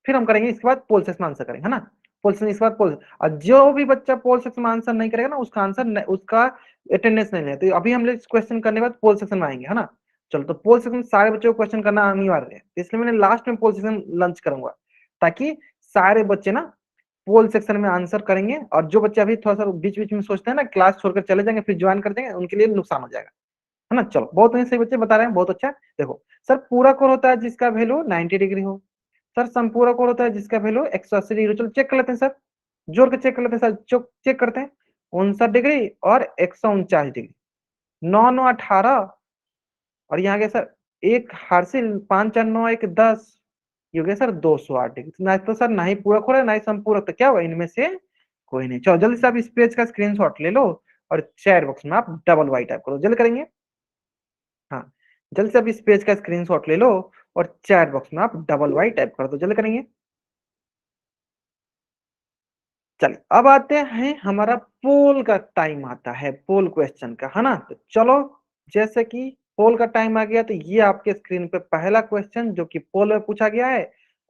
फिर हम करेंगे इसके बाद पोल सेक्शन में आंसर करेंगे, है ना। पोल सेक्शन इसके बाद पोल, और जो भी बच्चा पोल सेक्शन में आंसर नहीं करेगा ना उसका आंसर उसका अटेंडेंस नहीं लेते, तो अभी हम लोग इस क्वेश्चन करने के बाद पोल सेक्शन में आएंगे, है ना। चलो तो पोल सेक्शन सारे बच्चों को क्वेश्चन करना अनिवार्य है, इसलिए मैंने लास्ट में पोल सेक्शन लंच करूंगा, ताकि सारे बच्चे ना पोल सेक्शन में आंसर करेंगे, और जो बच्चे अभी थोड़ा सा बीच बीच में सोचते हैं ना क्लास छोड़कर चले जाएंगे फिर ज्वाइन कर देंगे, उनके लिए नुकसान हो जाएगा, है ना। चलो बहुत सही बच्चे बता रहे हैं, बहुत अच्छा। देखो सर पूरा कोण होता है जिसका वैल्यू 90 डिग्री हो, सर संपूरक कोण होता है जिसका वैल्यू 180 डिग्री, चलो चेक कर लेते हैं सर, जोड़ के चेक कर लेते हैं सर, चेक करते हैं। 59 डिग्री और 149 डिग्री। 9 9 18 और यहाँ गया सर एक हासिल, 5 4 9 1 10, ये हो गया सर 208 डिग्री। ना तो सर ना ही पूरक हो रहा है ना ही संपूरक, तो क्या होगा इनमें से कोई नहीं। चलो जल्दी से आप इस पेज का स्क्रीनशॉट ले लो और चैट बॉक्स में आप डबल वाई टाइप करो, जल्दी करेंगे। हाँ, जल्दी से आप इस पेज का स्क्रीनशॉट ले लो और चैट बॉक्स में आप डबल वाई टाइप कर दो, जल्दी करेंगे। चलिए अब आते हैं, हमारा पोल का टाइम आता है, पोल क्वेश्चन का, है ना। तो चलो, जैसे कि पोल का टाइम आ गया, तो ये आपके स्क्रीन पे पहला क्वेश्चन जो कि पोल में पूछा गया है।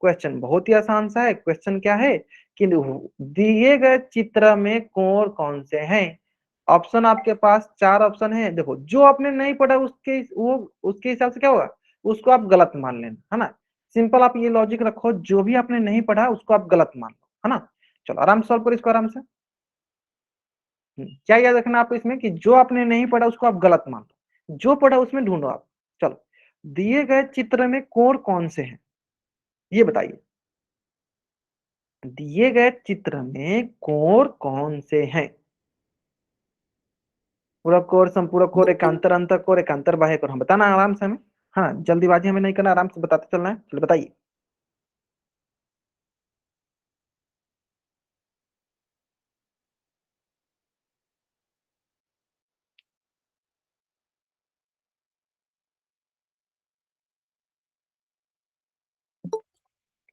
क्वेश्चन बहुत ही आसान सा है। क्वेश्चन क्या है कि दिए गए चित्र में कोण कौन से हैं। ऑप्शन आपके पास 4 ऑप्शन है। देखो, जो आपने नहीं पढ़ा उसके वो उसके हिसाब से क्या होगा, उसको आप गलत मान लेना, है ना। सिंपल आप ये लॉजिक रखो, जो भी आपने नहीं पढ़ा उसको आप गलत मान लो, है ना। चलो आराम से सॉल्व करो इसको, आराम से। क्या याद रखना आपको इसमें कि जो आपने नहीं पढ़ा उसको आप गलत मान लो, जो पढ़ा उसमें ढूंढो आप। चलो, दिए गए चित्र में कोण कौन से हैं, ये बताइए। दिए गए चित्र में कोण कौन से हैं। पूरक कोण, संपूरक कोण, एकांतर अंतर कोण, एकांतर बाह्य कोण, हम बताना आराम से हमें। हाँ, जल्दीबाजी हमें नहीं करना, आराम से बताते चलना है। चलो बताइए।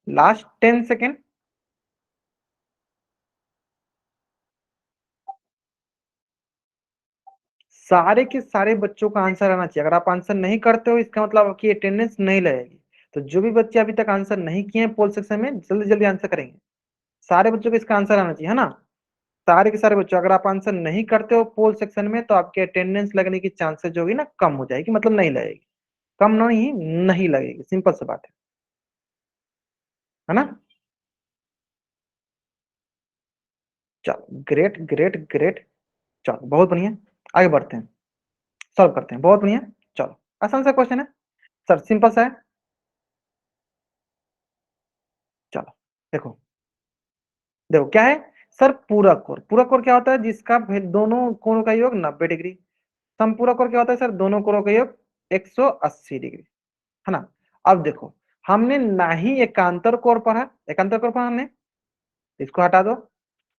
Last 10 second. सारे के सारे बच्चों का आंसर आना चाहिए। अगर आप आंसर नहीं करते हो इसका मतलब आपकी अटेंडेंस नहीं लगेगी। तो जो भी बच्चे अभी तक आंसर नहीं किए हैं पोल सेक्शन में, जल्दी जल्दी आंसर करेंगे। सारे बच्चों को इसका आंसर आना चाहिए, है ना। सारे के सारे बच्चों, अगर आप आंसर नहीं करते हो पोल सेक्शन में तो आपके अटेंडेंस लगने की चांसेस जो होगी ना कम हो जाएगी, मतलब नहीं लगेगी। कम नहीं, नहीं लगेगी, सिंपल सी बात है ना। चलो, ग्रेट ग्रेट ग्रेट। चलो बहुत बढ़िया, आगे बढ़ते हैं, सॉल्व करते हैं, बहुत बढ़िया। चलो, आसान सा क्वेश्चन है सर, सिंपल सा है। चलो देखो, देखो क्या है सर, पूरक कोण। पूरक कोण क्या होता है, जिसका दोनों कोणों का योग 90 डिग्री। समपूरक कोण क्या होता है सर, दोनों कोणों का योग 180 डिग्री, है ना। अब देखो, हमने ना ही एकांतर कोण पढ़ा, एकांतर कोण पढ़ा हमने, इसको हटा दो।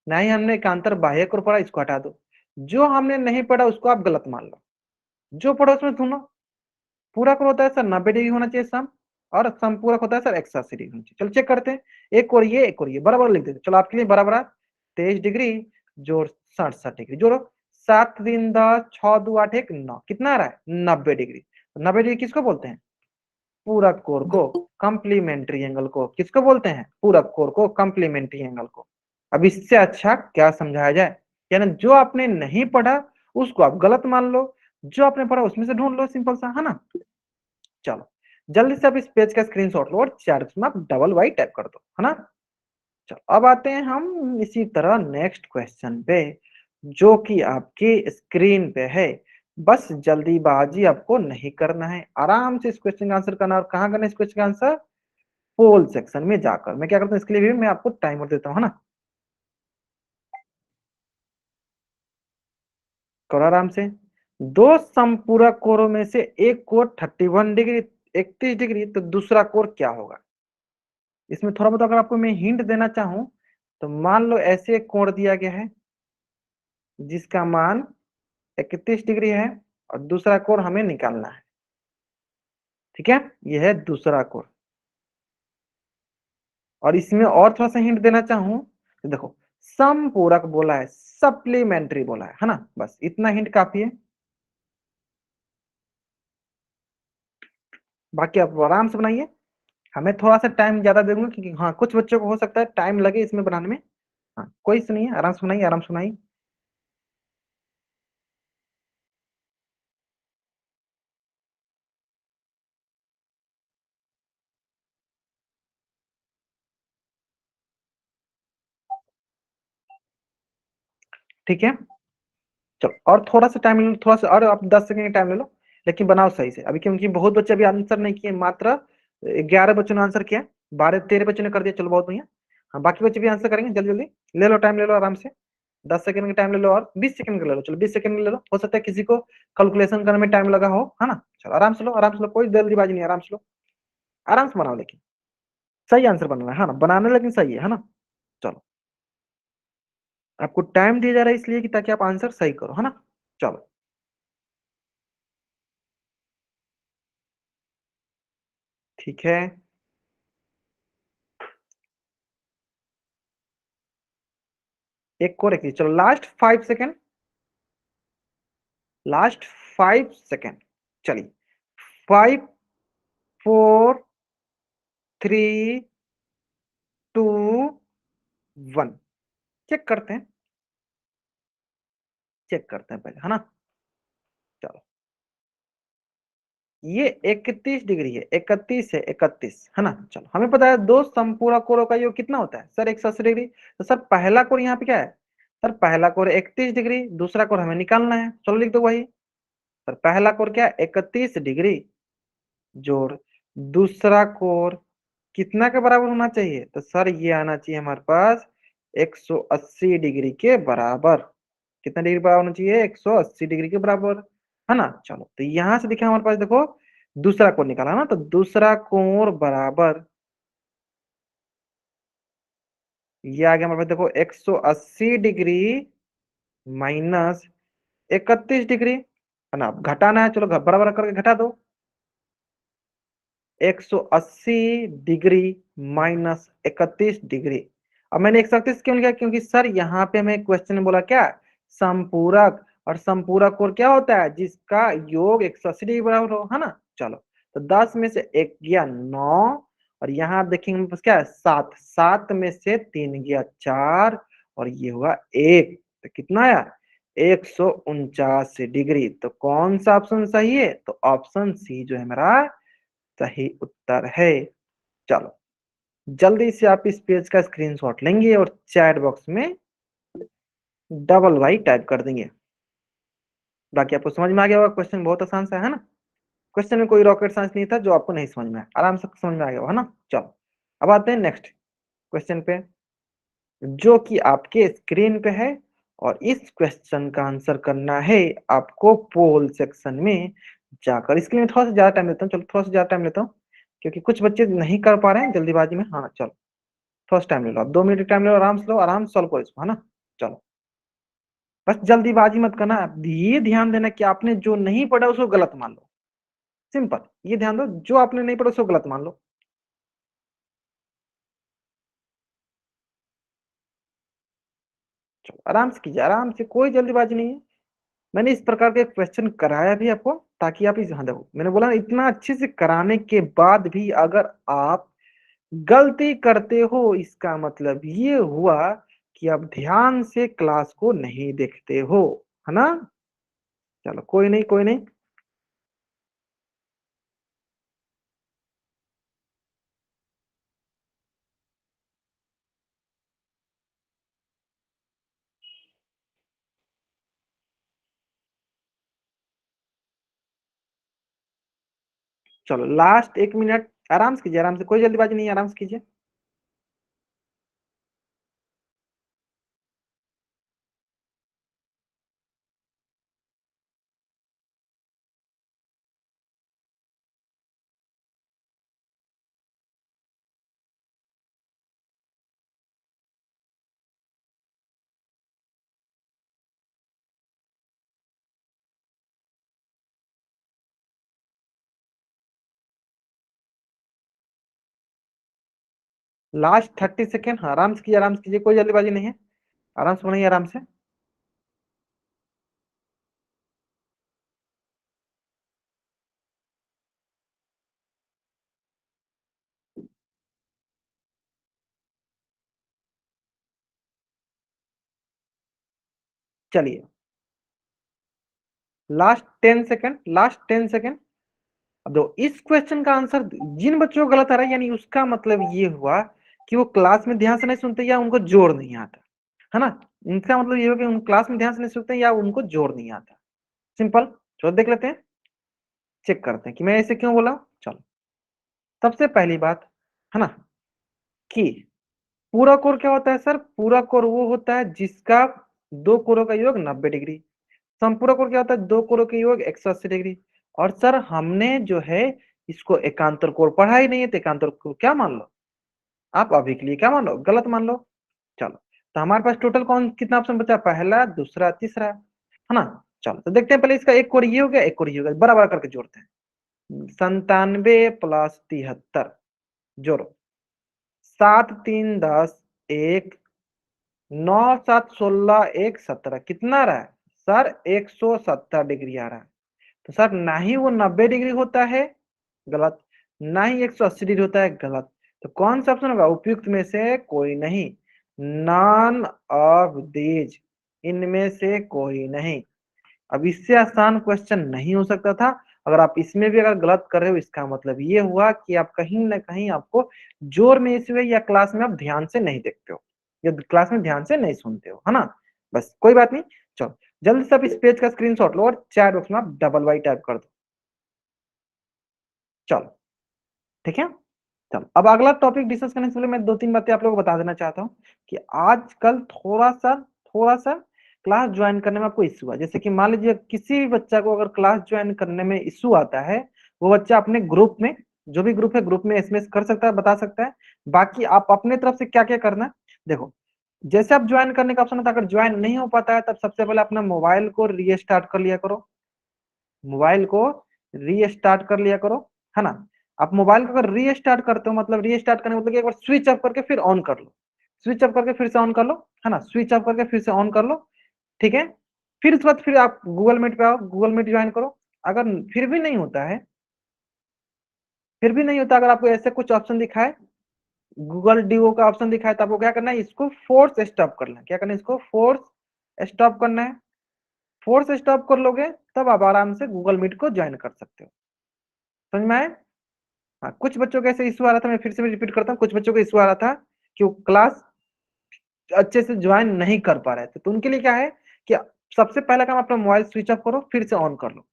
ना ही हमने एकांतर बाह्य कोण पढ़ा, इसको हटा दो। जो हमने नहीं पढ़ा उसको आप गलत मान लो, जो पढ़ा उसमें सुनो। पूरक होता है सर 90 डिग्री होना चाहिए सम, और संपूरक होता है सर 180 डिग्री होना चाहिए। चलो चेक करते हैं, एक और ये, एक और ये बराबर लिख देते। चलो आपके लिए बराबर 23 डिग्री जोड़ 67 डिग्री जोड़ो। 7 3 10 6 2 8 1 9, कितना आ रहा है 90 डिग्री। 90 डिग्री किसको बोलते हैं, पूरक कोण को। कॉम्प्लीमेंट्री एंगल को किसको बोलते हैं, पूरक कोण को, कॉम्प्लीमेंट्री एंगल को। अब इससे अच्छा क्या समझाया जाए, यानी जो आपने नहीं पढ़ा उसको आप गलत मान लो, जो आपने पढ़ा उसमें से ढूंढ लो, सिंपल सा, है ना। चलो जल्दी से आप इस पेज का स्क्रीनशॉट लो और चार्ट में आप डबल वाई टाइप कर दो, है ना। चलो अब आते हैं हम इसी तरह नेक्स्ट क्वेश्चन पे, जो कि आपकी स्क्रीन पे है। बस जल्दीबाजी आपको नहीं करना है, आराम से इस क्वेश्चन का आंसर करना। और कहाँ करना है इस क्वेश्चन का आंसर, पोल सेक्शन में जाकर। मैं क्या करता हूँ इसके लिए भी मैं आपको टाइमर देता हूँ, है ना। करो आराम से। दो संपूरक कोणों में से एक कोण 31 डिग्री 31 डिग्री, तो दूसरा कोण क्या होगा। इसमें थोड़ा बहुत अगर आपको मैं हिंट देना चाहूं, तो मान लो ऐसे एक कोण दिया गया है जिसका मान 31 डिग्री है, और दूसरा कोण हमें निकालना है, ठीक है। यह है दूसरा कोण। और इसमें और थोड़ा सा हिंट देना चाहूं तो देखो, समपूरक बोला है, सप्लीमेंट्री बोला है ना। बस इतना हिंट काफी है, बाकी आप आराम से बनाइए। हमें थोड़ा सा टाइम ज्यादा दे दूंगा, क्योंकि हाँ कुछ बच्चों को हो सकता है टाइम लगे इसमें बनाने में। हाँ कोई इशू नहीं है, आराम से बनाइए, आराम से बनाइए। ठीक है, चलो और थोड़ा सा टाइम ले लो, थोड़ा सा और आप 10 सेकंड का टाइम ले लो। लेकिन बनाओ सही से अभी, क्योंकि बहुत बच्चे अभी आंसर नहीं किए, मात्र 11 बच्चों ने आंसर किया, 12 13 बच्चों ने कर दिया, चलो बहुत बढ़िया। हाँ बाकी बच्चे भी आंसर करेंगे, जल्दी जल्दी ले लो, टाइम ले लो आराम से। 10 सेकंड का टाइम ले लो और 20 सेकंड का ले लो, चलो 20 सेकंड का ले लो, हो सकता है किसी को कैलकुलेशन करने में टाइम लगा हो, है ना। चलो आराम से लो, आराम से लो, कोई जल्दीबाजी नहीं, आराम से लो, आराम से बनाओ, लेकिन सही आंसर बनाना है ना, बनाना लेकिन सही है ना। चलो आपको टाइम दिया जा रहा है इसलिए कि ताकि आप आंसर सही करो, है ना। चलो ठीक है, एक और, एक चलो लास्ट 5 सेकेंड, लास्ट 5 सेकेंड, चलिए 5 4 3 2 1, चेक करते हैं, चेक करते हैं पहले, है ना। चलो ये 31 डिग्री है, 31 है, 31, है ना। चलो हमें पता है दो समपूरा कोणों का योग कितना होता है सर, 180 डिग्री। तो सर पहला कोण यहाँ पे क्या है, सर पहला कोण 31 डिग्री, दूसरा कोण हमें निकालना है, चलो लिख दो वही। सर पहला कोण क्या है 31 डिग्री, जोड़ दूसरा कोण कितना के बराबर होना चाहिए, तो सर ये आना चाहिए हमारे पास 180 डिग्री के बराबर। कितना डिग्री बराबर होना चाहिए, 180 डिग्री के बराबर, है ना। चलो तो यहां से देखिए हमारे पास देखो दूसरा कोण निकाला ना, तो दूसरा कोण बराबर ये आ गया हमारे पास, देखो 180 डिग्री माइनस 31 डिग्री, है ना। अब घटाना है, चलो बराबर करके घटा दो, 180 डिग्री माइनस 31 डिग्री। अब मैंने 138 क्यों लिखा, क्योंकि सर यहाँ पे हमें क्वेश्चन में बोला क्या, संपूरक, और संपूरक कोण क्या होता है, जिसका योग 180 डिग्री बराबर हो, है ना। चलो तो 10 में से एक गया 9, और यहाँ आप देखेंगे मेरे पास क्या है 7, 7 में से 3 गया 4, और ये हुआ 1, तो कितना आया 149 डिग्री। तो कौन सा ऑप्शन सही है, तो ऑप्शन सी जो है मेरा सही उत्तर है। चलो जल्दी से आप इस पेज का स्क्रीनशॉट लेंगे और चैट बॉक्स में डबल वाई टाइप कर देंगे। बाकी आपको समझ में आ गया होगा, क्वेश्चन बहुत आसान सा है ना। क्वेश्चन में कोई रॉकेट साइंस नहीं था जो आपको नहीं समझ में आया, आराम से समझ में आ गया होगा ना। चलो अब आते हैं नेक्स्ट क्वेश्चन पे, जो कि आपके स्क्रीन पे है, और इस क्वेश्चन का आंसर करना है आपको पोल सेक्शन में जाकर। इसके लिए मैं थोड़ा सा ज्यादा टाइम लेता हूँ, चलो थोड़ा सा ज्यादा टाइम लेता हूँ, क्योंकि कुछ बच्चे नहीं कर पा रहे हैं जल्दीबाजी में। हाँ चलो थोड़ा टाइम ले लो, आप 2 मिनट टाइम ले लो, आराम से लो, आराम से सॉल्व करो इसको, है ना। चलो बस जल्दीबाजी मत करना, ये ध्यान देना कि आपने जो नहीं पढ़ा उसको गलत मान लो, सिंपल, ये ध्यान दो जो आपने नहीं पढ़ा उसको गलत मान लो। चलो आराम से कीजिए, आराम से, कोई जल्दीबाजी नहीं है। मैंने इस प्रकार के क्वेश्चन कराया भी आपको, ताकि आप इस, हाँ देखो मैंने बोला ना, इतना अच्छे से कराने के बाद भी अगर आप गलती करते हो, इसका मतलब ये हुआ कि आप ध्यान से क्लास को नहीं देखते हो, है ना। चलो कोई नहीं, कोई नहीं। चलो लास्ट 1 मिनट, आराम से कीजिए, आराम से, कोई जल्दीबाजी नहीं है, आराम से कीजिए। लास्ट 30 सेकेंड, हाँ आराम से कीजिए, आराम से कीजिए, कोई जल्दीबाजी नहीं है, आराम से बनाइए, आराम से। चलिए लास्ट 10 सेकेंड, लास्ट 10 सेकेंड। अब दो इस क्वेश्चन का आंसर जिन बच्चों को गलत आ रहा है, यानी उसका मतलब ये हुआ कि वो क्लास में ध्यान से नहीं सुनते, या उनको जोड़ नहीं आता, है ना। इनका मतलब ये हो कि उन क्लास में ध्यान से नहीं सुनते या उनको जोड़ नहीं आता, सिंपल। चलो देख लेते हैं, चेक करते हैं कि मैं ऐसे क्यों बोला। चलो सबसे पहली बात, है ना, कि पूरा कोर क्या होता है सर, पूरा कोर वो होता है जिसका दो कोणों का योग 90 डिग्री। संपूरक कोण क्या होता है? दो कोणों के योग 180 डिग्री। और सर हमने जो है इसको एकांतर कोण पढ़ा ही नहीं है, तो एकांतर कोण क्या मान लो आप अभी के लिए, क्या मान लो? गलत मान लो। चलो, तो हमारे पास टोटल कौन कितना ऑप्शन बचा? पहला, दूसरा, तीसरा, है ना। चलो तो देखते हैं, पहले इसका एक कोण ये हो गया, एक कोण ये हो गया, बराबर करके जोड़ते हैं। 97 प्लस 73 जोड़ो। 7 3 10, 1, 9 7 16, 1 17, कितना रहा है सर? 170 डिग्री आ रहा है। तो सर ना ही वो 90 डिग्री होता है, गलत, ना ही 180 डिग्री होता है, गलत। तो कौन सा ऑप्शन होगा? उपयुक्त में से कोई नहीं, नॉन ऑफ दीज, इनमें से कोई नहीं। अब इससे आसान क्वेश्चन नहीं हो सकता था। अगर आप इसमें भी अगर गलत कर रहे हो, इसका मतलब ये हुआ कि आप कहीं ना कहीं आपको जोर में इस या क्लास में आप ध्यान से नहीं देखते हो, या क्लास में ध्यान से नहीं सुनते हो, है ना। बस कोई बात नहीं। चलो जल्दी से आप इस पेज का स्क्रीनशॉट लो और चैट बॉक्स में आप डबल वाई टाइप कर दो। चलो ठीक है। चलो अब अगला टॉपिक डिस्कस करने से पहले मैं दो तीन बातें आप लोगों को बता देना चाहता हूँ कि आजकल थोड़ा सा क्लास ज्वाइन करने में आपको इश्यू है। जैसे कि मान लीजिए किसी भी बच्चा को अगर क्लास ज्वाइन करने में इश्यू आता है, वो बच्चा अपने ग्रुप में, जो भी ग्रुप है, ग्रुप में एसएमएस कर सकता है, बता सकता है। बाकी आप अपने तरफ से क्या क्या करना है, देखो। जैसे आप ज्वाइन करने का ऑप्शन होता है, अगर ज्वाइन नहीं हो पाता है तब सबसे पहले अपना मोबाइल को रीस्टार्ट कर लिया करो, मोबाइल को रीस्टार्ट कर लिया करो, है ना। आप मोबाइल को अगर रीस्टार्ट करते हो, मतलब रीस्टार्ट करने मतलब एक बार स्विच ऑफ करके फिर ऑन कर लो, स्विच ऑफ करके फिर से ऑन कर लो, है ना, स्विच ऑफ करके फिर से ऑन कर लो। ठीक है। फिर उसके बाद फिर आप गूगल मीट पे आओ, गूगल मीट ज्वाइन करो। अगर फिर भी नहीं होता है, फिर भी नहीं होता, अगर आपको ऐसे कुछ ऑप्शन दिखाए, गूगल डीओ का ऑप्शन दिखाए, तो आपको क्या करना है? इसको फोर्स स्टॉप करना है। क्या करना है? इसको फोर्स स्टॉप करना है। फोर्स स्टॉप कर लोगे तब आप आराम से गूगल मीट को ज्वाइन कर सकते हो। समझ में आए? हाँ, कुछ बच्चों का ऐसे इशू आ रहा था, मैं फिर से मैं रिपीट करता हूँ, कुछ बच्चों का इशू आ रहा था कि वो क्लास अच्छे से ज्वाइन नहीं कर पा रहे थे। तो उनके लिए क्या है कि सबसे पहला काम, अपना मोबाइल स्विच ऑफ करो, फिर से ऑन कर लो,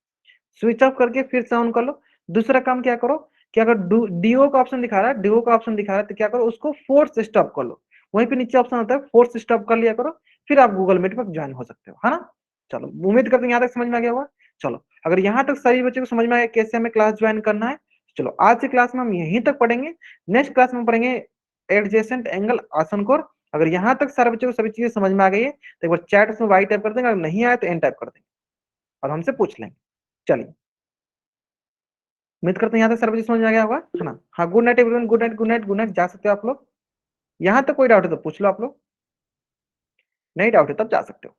स्विच ऑफ करके फिर से ऑन कर लो। दूसरा काम क्या करो कि अगर डीओ का ऑप्शन दिखा रहा है, डीओ का ऑप्शन दिखा रहा है, तो क्या करो, उसको फोर्स स्टॉप कर लो। वहीं पे नीचे ऑप्शन होता है फोर्स स्टॉप कर लिया करो, फिर आप गूगल मीट पर ज्वाइन हो सकते हो, है ना। चलो उम्मीद करते हैं यहाँ तक समझ में आ गया होगा। चलो अगर यहाँ तक सभी बच्चों को समझ में आ गया कैसे हमें क्लास ज्वाइन करना है, चलो आज की क्लास में हम यहीं तक पढ़ेंगे। नेक्स्ट क्लास में पढ़ेंगे एडजेसेंट एंगल आसन कोण। अगर यहाँ तक सारे बच्चों को सभी चीजें समझ में आ गई है तो एक बार चैट में वाई टाइप कर देंगे, अगर नहीं आया तो एन टाइप कर देंगे और हमसे पूछ लेंगे। चलिए, उम्मीद करते हैं यहाँ तक सारे बच्चे समझ में आ गया होगा, है ना। हाँ, good night everyone, good night, good night, good night, जा सकते हो आप लोग। यहाँ तक कोई डाउट है तो पूछ लो आप लोग, नहीं डाउट है तब जा सकते हो।